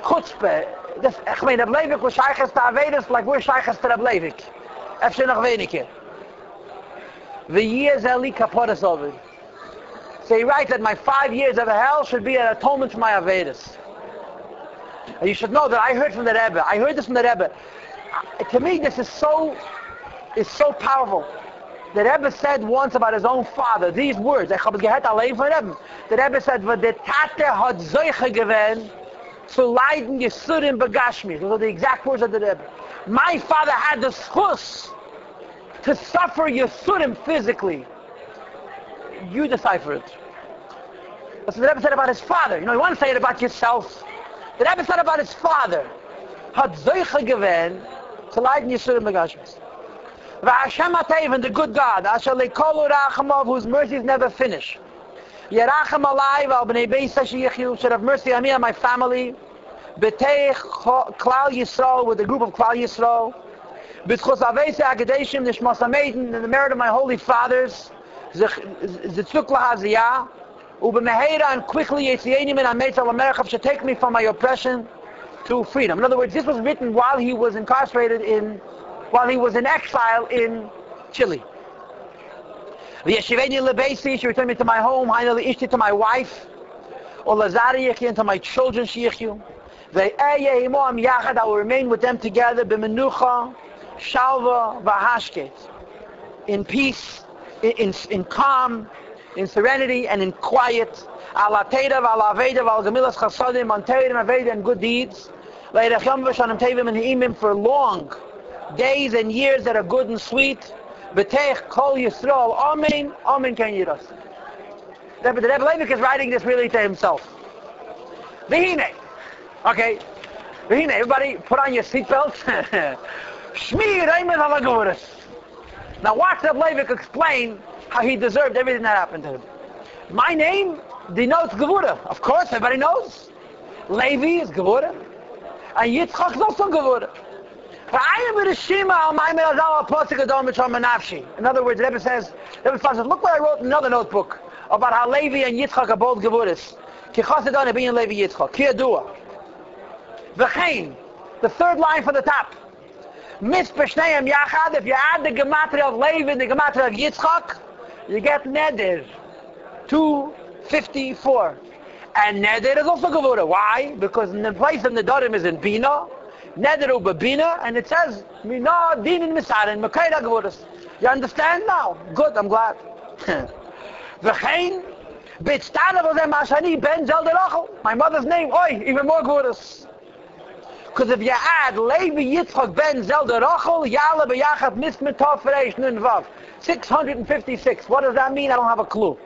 chutzpah. I mean, Reb Leivik was shaykhs to avenis like we're shaykhs to Reb Leivik. Efter noch wenige. The years Eli kaporas over. So he writes that my 5 years of hell should be an atonement for my avenis. And you should know that I heard from the Rebbe. I heard this from the Rebbe. To me, this is so powerful. The Rebbe said once about his own father, these words, the Rebbe said, "The Tate hat Zoiche gewen zu leiden Yesurim begashmi." Those are the exact words of the Rebbe. My father had the schus to suffer Yesurim physically. You decipher it. That's what the Rebbe said about his father. You know, you want to say it about yourself. The Rebbe said about his father, hat Zoiche gewen zu leiden Yesurim begashmi. V'Hashem HaTev, the good God, Asher le'kolu rachamov, whose mercies never finish. Yerachem alai v'al b'nei beis sheyichyu, should have mercy on me and my family. B'tei Klal Yisrael, with the group of Klal Yisrael. B'tzchus aveise agedeshim nishmas hameiden, in the merit of my holy fathers. Zitzuk lahaziyah. U'b'meheira, and quickly yetzieni min hametz al hamerchav, should take me from my oppression to freedom. In other words, this was written while he was incarcerated while he was in exile in Chile. V'yeshiveni lebeisi, she returned me to my home. Haina le'ishti, to my wife. Or lazari yechi, and to my children sheyichyu. Ve'eye imoam yachad, I will remain with them together. B'menucha, shalva, v'hashket. In peace, in calm, in serenity, and in quiet. Ala teira v'ala aveda v'al gemilas chasadim, on teirim aveda and good deeds. Le'erecham v'shanim tevim and ha'imim, for long days and years that are good and sweet. B'teich kol Yisrael, amen, amen ken yiras. The Rebbe Leivik is writing this really to himself. V'hine. Okay. V'hine, everybody put on your seatbelts. Shmi reimen ala gevuras. Now watch Rebbe Leivik explain how he deserved everything that happened to him. My name denotes gevura. Of course, everybody knows. Levi is gevura. And Yitzchak is also gevura. In other words, the Rebbe says, look what I wrote in another notebook about how Levi and Yitzchak are both gevuras. Ki chasedon being Levi Yitzchak. Ki yadua. V'chein, the third line from the top. Mitzpeh shneim yachad, if you add the gematria of Levi and the gematria of Yitzchak, you get Neder. 254. And Neder is also gevura. Why? Because in the place of Nedarim is in Bina. Nederu b'bina, and it says, Mina dinin misarin, mekaira gevuras. You understand now? Good, I'm glad. V'chein, b'tztana v'zeh mashani ben zel derachel. My mother's name, oi, even more gevuras. Because if you add Levi Yitzchak Ben Zelda Rachel, Yala B'Yachat Mismet Tafresh Nun Vav, 656. What does that mean? I don't have a clue.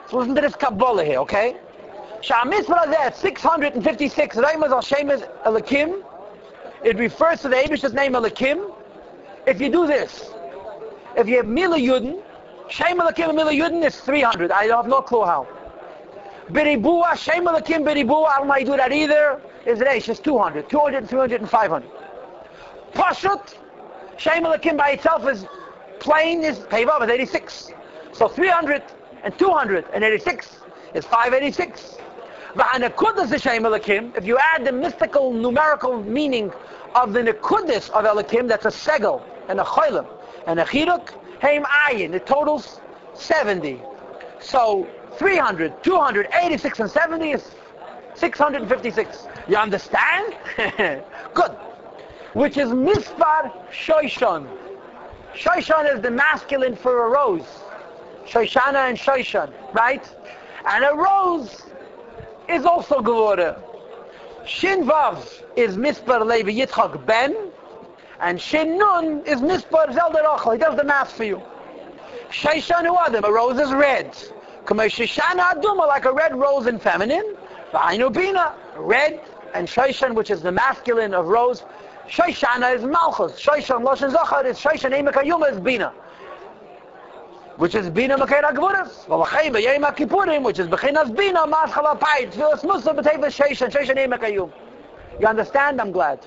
So listen to this Kabbalah here, okay? Sha'amitzvah Zeh, 656, Reimaz Hashem Elokim. It refers to the Eibish's name Elokim. If you do this, if you have Mila Yudin, Shem Elokim and Mila Yudin is 300. I have no clue how. Beribua, Shem Elokim Beribua, I don't know how you do that either. Is Reish, is 200. 200, 300, and 500. Pashut, Shem Elokim by itself is plain, is Pevav, is 86. So 300 and 286 is 586. V'hanekudas is Shem Elokim. If you add the mystical numerical meaning of the Nekudis of Elokim, that's a segel and a cholim and a chiruk, heim ayin. It totals 70. So 300, 286, and 70 is 656. You understand? Good. Which is mispar shoishon. Shoishon is the masculine for a rose. Shoshana and Shoishan, right? And a rose is also Gevura. Shin Vav is mispar Levi Yitzchak Ben, and Shin Nun is mispar Zelda Rachel. He does the math for you. Shoishan hu Adam, a rose is red. Shoshana Aduma, like a red rose in feminine. V'ainu Bina, red, and Shoishan, which is the masculine of rose. Shoshana is Malchus. Shoishan Loshen Zachar is Shoishan Emek Hayuma is Bina, which is Bina Makera Gvuras. V'lachei b'yom HaKippurim, which is Bechinas Bina, Maschal HaPayit, Tfilas Musa, B'teivis Shoishan, Shoishan Emek Hayum. You understand? I'm glad.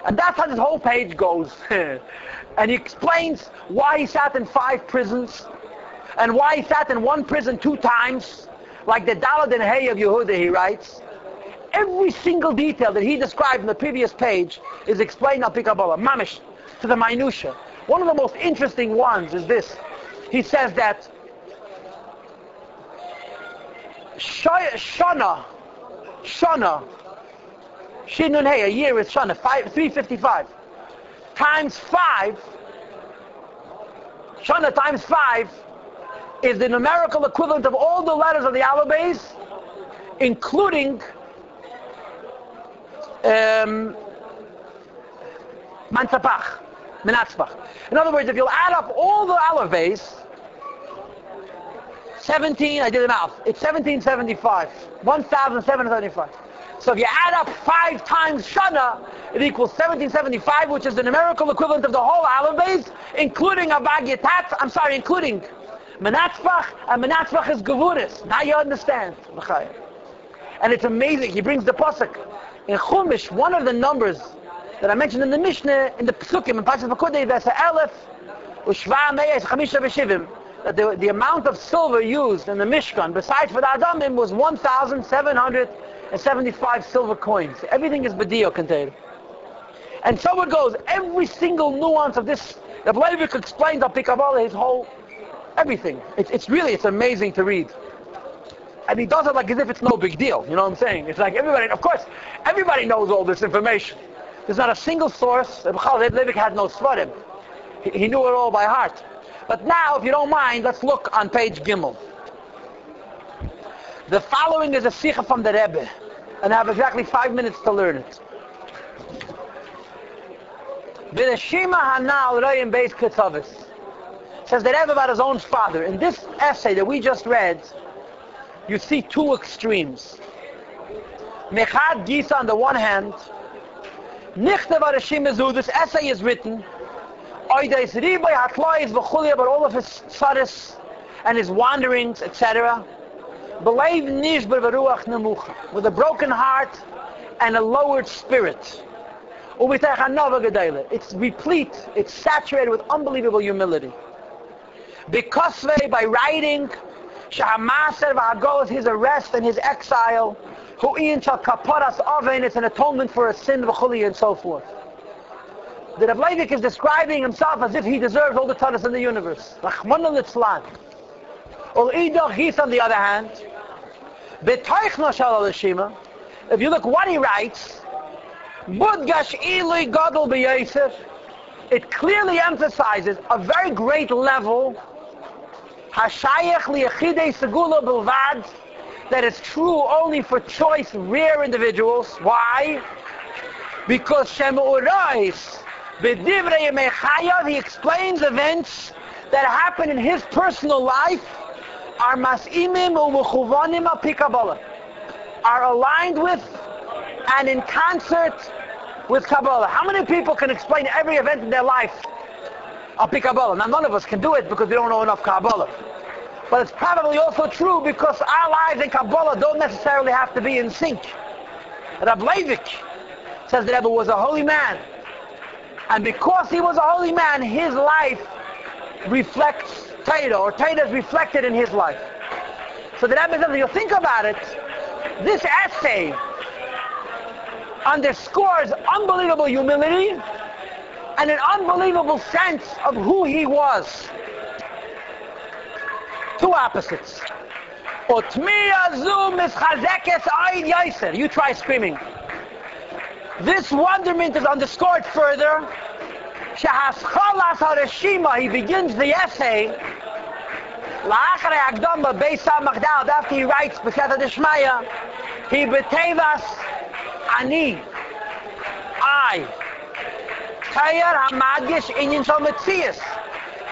And that's how this whole page goes. And he explains why he sat in 5 prisons, and why he sat in one prison 2 times, like the Dalad and Hay of Yehuda, he writes. Every single detail that he described in the previous page is explained on Pikabala, mamish, to the minutia. One of the most interesting ones is this. He says that Shana, Shinun Hey, a year is Shana, 355, times 5, Shana times 5 is the numerical equivalent of all the letters of the alphabet, including Mantzapach, Menatzpach. In other words, if you'll add up all the alphabets, 17, I did the math, it's 1775, 1775. So if you add up 5 times Shana, it equals 1775, which is the numerical equivalent of the whole alphabet, including including Menatzpach, and Menatzpach is Gevuris. Now you understand. And it's amazing. He brings the pasuk in Chumash, one of the numbers that I mentioned in the Mishnah, in the Psukim, in Parshas Vayikra, there's Elef Ushva Meis Chamisha V'Shivim, that the amount of silver used in the Mishkan, besides for the Adamim, was 1,775 silver coins. Everything is B'dio contained. And so it goes. Every single nuance of this, the Leivik explains on Pikabala, his whole, everything. It's amazing to read. And he does it like as if it's no big deal. You know what I'm saying? It's like everybody, of course, everybody knows all this information. There's not a single source. Leivik had no svarim. He knew it all by heart. But now, if you don't mind, let's look on page Gimel. The following is a sikha from the Rebbe, and I have exactly 5 minutes to learn it. B'neshima hanal royim beis ketzavis. Says the Rebbe about his own father. In this essay that we just read, you see 2 extremes. Mechad Gisa on the one hand, Nichte Varashim, this essay is written, Oides Ribai Hatlois V'chulia, about all of his tzaris and his wanderings, etc. B'leiv Nishbar V'ruach Nemucha, with a broken heart and a lowered spirit. U'mitech hanova gedele. It's replete, it's saturated with unbelievable humility. Because by writing Shahamaser V'hagolas, his arrest and his exile, Hu'in Shal Kaparas Oven, it's an atonement for a sin, V'chuli, and so forth. The Rav Leivik is describing himself as if he deserves all the taras in the universe. Rachmana litzlan. Ol Idach His, on the other hand, B'toichna Shal Alashima, if you look what he writes, Budgash Ilui Gadol B'Yosef, it clearly emphasizes a very great level, Hashayach Li'echidei Segula Bilvad, that is true only for choice, rare individuals. Why? Because Shem Urais, B'divrei Yemei Chayav, he explains events that happen in his personal life are mas'imim u'mechuvanim al pi Kabbalah, are aligned with and in concert with Kabbalah. How many people can explain every event in their life al pi Kabbalah? Now none of us can do it because we don't know enough Kabbalah. But it's probably also true because our lives in Kabbalah don't necessarily have to be in sync. Rab Leivik says that Rebbe was a holy man. And because he was a holy man, his life reflects Torah, or Torah is reflected in his life. So the Rebbe says, if you think about it, this essay underscores unbelievable humility and an unbelievable sense of who he was. Two opposites. You try screaming. This wonderment is underscored further. He begins the essay. After he writes, he betevas ani, I.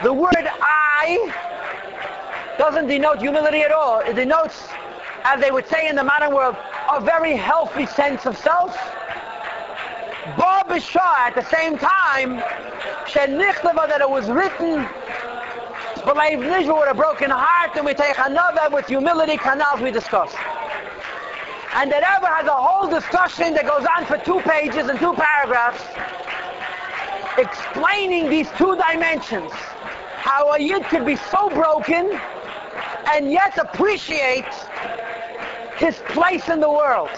The word I doesn't denote humility at all. It denotes, as they would say in the modern world, a very healthy sense of self. Bob Bishah, at the same time, that it was written with a broken heart, and we take another with humility, canals we discuss. And the Rebbe has a whole discussion that goes on for 2 pages and 2 paragraphs, explaining these 2 dimensions. How a yid could be so broken and yet appreciate his place in the world.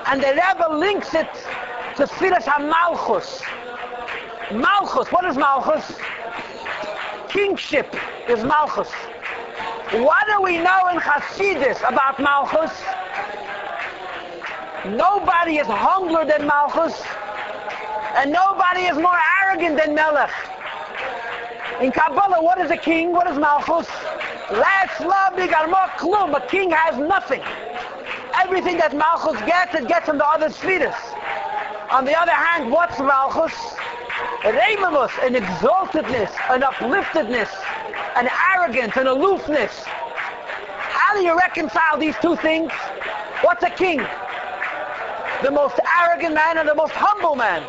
And the Rebbe links it to Sfiras HaMalchus. Malchus, what is Malchus? Kingship is Malchus. What do we know in Hasidus about Malchus? Nobody is humbler than Malchus, and nobody is more arrogant than Melech. In Kabbalah, what is a king? What is Malchus? A king has nothing. Everything that Malchus gets, it gets from the other spheres. On the other hand, what's Malchus? Reimamus, an exaltedness, an upliftedness, an arrogance, an aloofness. How do you reconcile these 2 things? What's a king? The most arrogant man and the most humble man.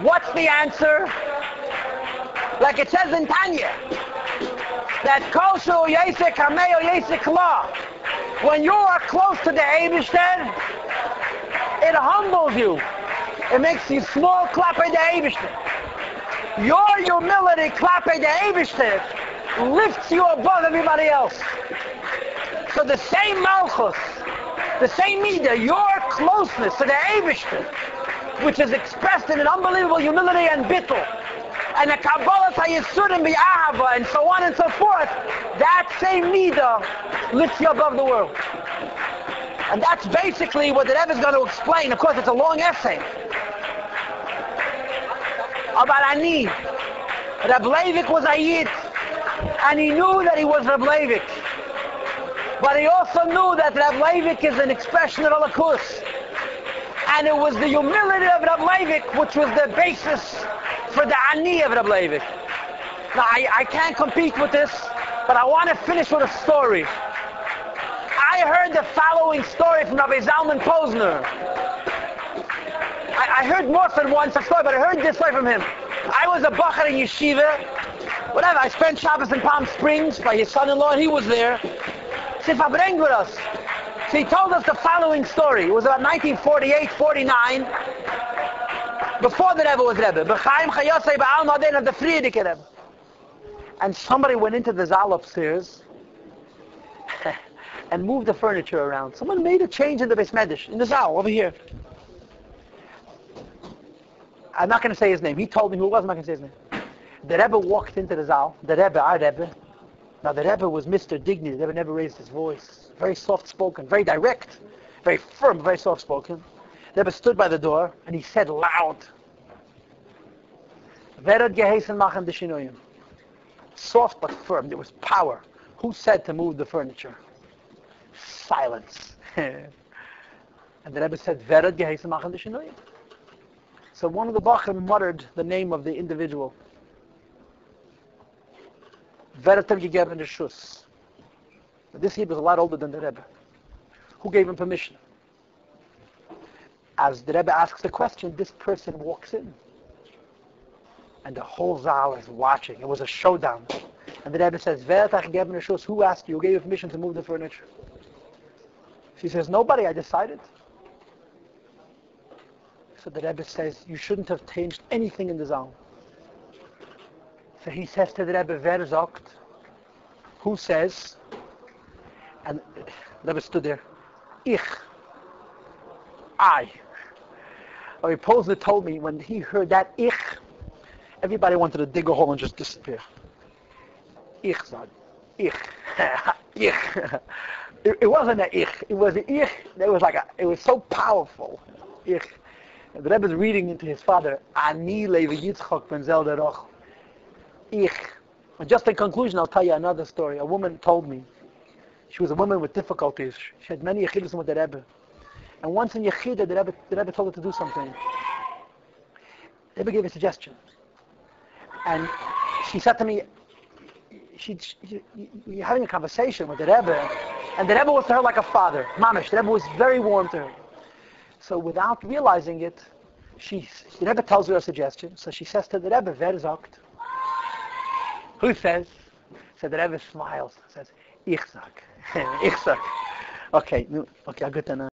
What's the answer? Like it says in Tanya, that kosho yesek hameo yesek la. When you are close to the Eibishter, it humbles you. It makes you small, klape the Eibishter. Your humility, klape the Eibishter, lifts you above everybody else. So the same Malchus, the same Midah, your closeness to the Eibishter, which is expressed in an unbelievable humility and bittul, and a Kabbalah Yisurim B'Ahava, and so on and so forth, that same Midah lifts you above the world. And that's basically what the Rebbe is going to explain. Of course, it's a long essay about Ani. Rab Leivik was a Yid, and he knew that he was Rab Leivik. But he also knew that Rab Leivik is an expression of Alakus. And it was the humility of Rab Leivik which was the basis for the Ani of Rab Leivik. Now, I can't compete with this, but I want to finish with a story. I heard the following story from Rabbi Zalman Posner. I heard more than once a story, but I heard this story from him. I was a bacher in yeshiva, whatever. I spent Shabbos in Palm Springs by his son-in-law, and he was there. He said, "Verbring with us." So he told us the following story. It was about 1948, 49, before the Rebbe was Rebbe. B'chaim Chayosei Ba'al Modin of the Frierdiker Rebbe. And somebody went into the Zal upstairs and moved the furniture around. Someone made a change in the Beis Medrash, in the Zal, over here. I'm not going to say his name. He told me who it was. I'm not going to say his name. The Rebbe walked into the Zal. The Rebbe, our Rebbe. Now the Rebbe was Mr. Dignity. The Rebbe never raised his voice. Very soft-spoken, very direct, very firm, very soft-spoken. The Rebbe stood by the door and he said loud, "Vered geheißen machen de shinuyim." Soft but firm. There was power. Who said to move the furniture? Silence. And the Rebbe said, "Vered geheißen machen de shinuyim." So one of the Bachim muttered the name of the individual. Veretem gegeben Reshus. This Hebrew is a lot older than the Rebbe. Who gave him permission? As the Rebbe asks the question, this person walks in. And the whole Zal is watching. It was a showdown. And the Rebbe says, Veretem gegeben Reshus. Who asked you? Who gave you permission to move the furniture? She says, nobody, I decided. So the Rebbe says, you shouldn't have changed anything in the Zal. So he says to the Rebbe, wer sagt? Who says? And the Rebbe stood there. I. Or he supposedly told me when he heard that everybody wanted to dig a hole and just disappear. Sag. Ich. It wasn't an ich. It was an ich. It was so powerful. Ich. And the Rebbe is reading into his father. Ani leve Yitzchak ben zel derach. Ich. And just in conclusion, I'll tell you another story. A woman told me. She was a woman with difficulties. She had many yechidus with the Rebbe. And once in Yechidah, the Rebbe told her to do something. The Rebbe gave a suggestion. And she said to me, you're having a conversation with the Rebbe, and the Rebbe was to her like a father. Mamish, the Rebbe was very warm to her. So without realizing it, the Rebbe tells her a suggestion. So she says to the Rebbe, wer sagt? Who says? So the Rebbe smiles, says, ich sag. Ich sag. Okay, good then.